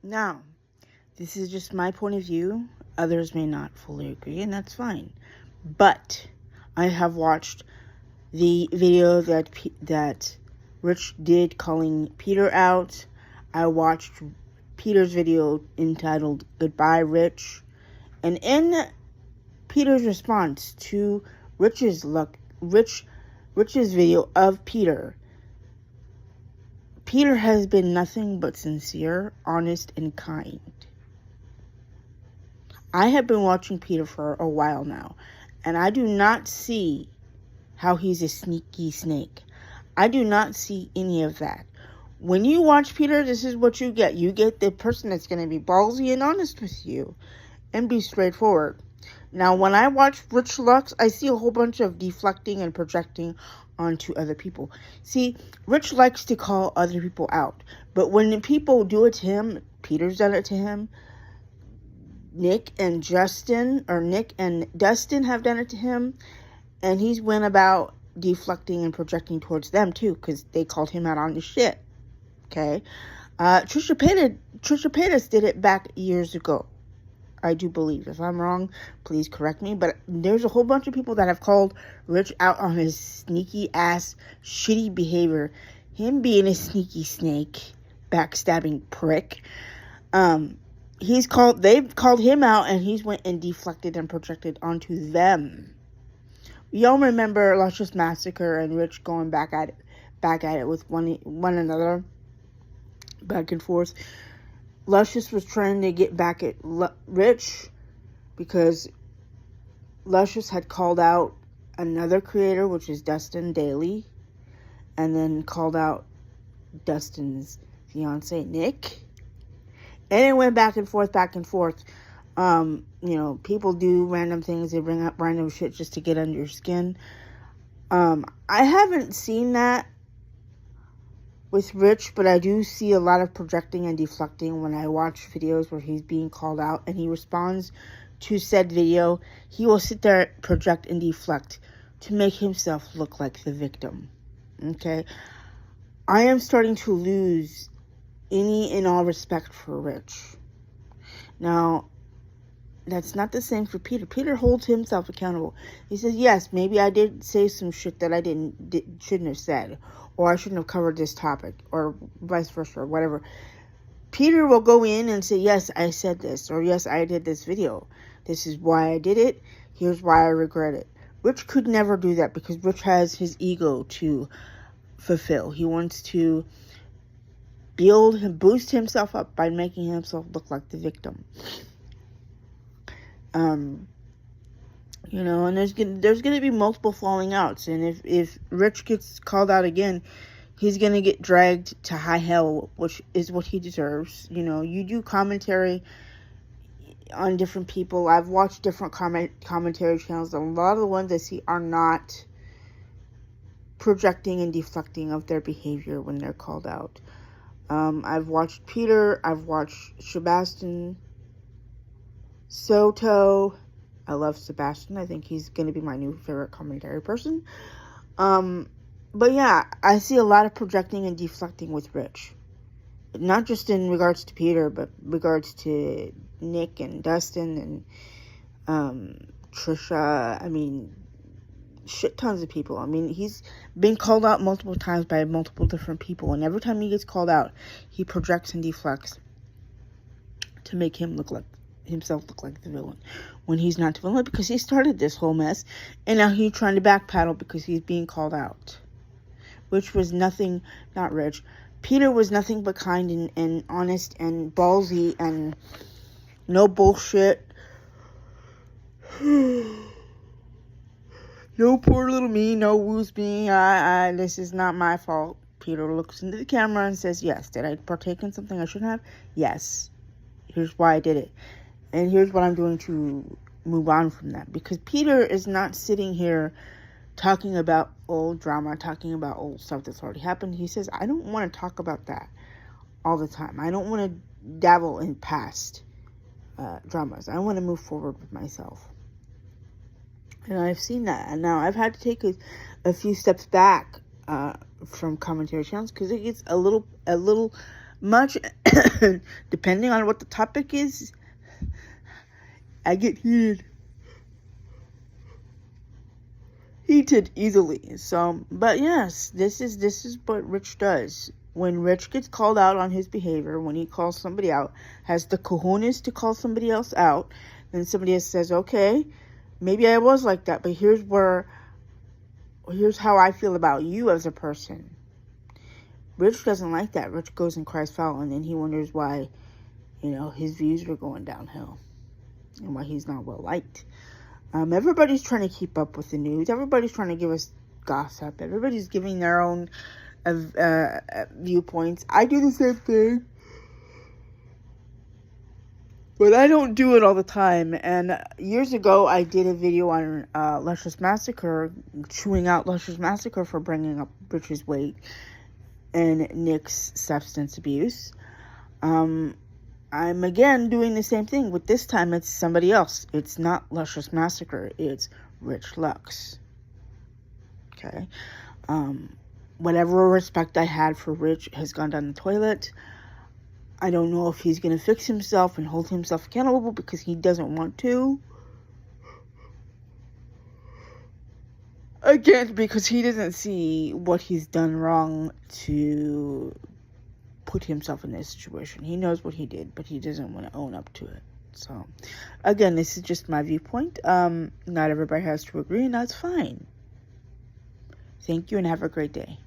Now, this is just my point of view. Others may not fully agree, and that's fine. But I have watched the video that Rich did calling Peter out. I watched Peter's video entitled "Goodbye, Rich," and in Peter's response to Rich's video of Peter has been nothing but sincere, honest, and kind. I have been watching Peter for a while now, and I do not see how he's a sneaky snake. I do not see any of that. When you watch Peter, this is what you get. You get the person that's going to be ballsy and honest with you and be straightforward. Now, when I watch Rich Lux, I see a whole bunch of deflecting and projecting onto other people. See, Rich likes to call other people out, but when people do it to him, Peter's done it to him, Nick and Dustin have done it to him, and he's went about deflecting and projecting towards them too, because they called him out on the shit. Okay, Trisha Paytas did it back years ago, I do believe. If I'm wrong, please correct me. But there's a whole bunch of people that have called Rich out on his sneaky ass, shitty behavior. Him being a sneaky snake, backstabbing prick. They've called him out, and he's went and deflected and projected onto them. Y'all remember Luscious Massacre and Rich going back at it with one another, back and forth. Luscious was trying to get back at Rich because Luscious had called out another creator, which is Dustin Daly, and then called out Dustin's fiance, Nick. And it went back and forth. People do random things. They bring up random shit just to get under your skin. I haven't seen that with Rich, but I do see a lot of projecting and deflecting when I watch videos where he's being called out and he responds to said video. He will sit there, project, and deflect to make himself look like the victim. Okay? I am starting to lose any and all respect for Rich. Now, that's not the same for Peter. Peter holds himself accountable. He says, yes, maybe I did say some shit that I shouldn't have said, or I shouldn't have covered this topic, or vice versa, or whatever. Peter will go in and say, yes, I said this, or yes, I did this video. This is why I did it. Here's why I regret it. Rich could never do that because Rich has his ego to fulfill. He wants to boost himself up by making himself look like the victim. And there's gonna be multiple falling outs, and if Rich gets called out again, he's gonna get dragged to high hell, which is what he deserves. You do commentary on different people. I've watched different commentary channels, and a lot of the ones I see are not projecting and deflecting of their behavior when they're called out. I've watched Peter, I've watched Sebastian Soto. I love Sebastian. I think he's going to be my new favorite commentary person. But yeah, I see a lot of projecting and deflecting with Rich. Not just in regards to Peter, but regards to Nick and Dustin and Trisha. I mean, shit tons of people. I mean, he's been called out multiple times by multiple different people, and every time he gets called out, he projects and deflects to make himself look like the villain, when he's not the villain, because he started this whole mess, and now he's trying to backpedal because he's being called out. Which was nothing, not Rich. Peter was nothing but kind and honest and ballsy and no bullshit. No poor little me, no woos me, this is not my fault. Peter looks into the camera and says, yes, did I partake in something I shouldn't have? Yes. Here's why I did it. And here's what I'm doing to move on from that. Because Peter is not sitting here talking about old drama, talking about old stuff that's already happened. He says, I don't want to talk about that all the time. I don't want to dabble in past dramas. I want to move forward with myself. And I've seen that. And now I've had to take a few steps back from commentary channels because it gets a little much, depending on what the topic is, I get heated easily. So, but yes, this is what Rich does. When Rich gets called out on his behavior, when he calls somebody out, has the cojones to call somebody else out, then somebody else says, okay, maybe I was like that, but here's how I feel about you as a person. Rich doesn't like that. Rich goes and cries foul, and then he wonders why, his views are going downhill and why he's not well liked. Everybody's trying to keep up with the news. Everybody's trying to give us gossip. Everybody's giving their own viewpoints. I do the same thing, but I don't do it all the time. And years ago, I did a video on Luscious Massacre, chewing out Luscious Massacre for bringing up Rich's weight and Nick's substance abuse. I'm again doing the same thing, but this time it's somebody else. It's not Luscious Massacre. It's Rich Lux. Okay? Whatever respect I had for Rich has gone down the toilet. I don't know if he's going to fix himself and hold himself accountable because he doesn't want to. Again, because he doesn't see what he's done wrong to put himself in this situation. He knows what he did, but he doesn't want to own up to it. So, again, this is just my viewpoint. Not everybody has to agree, and that's fine. Thank you, and have a great day.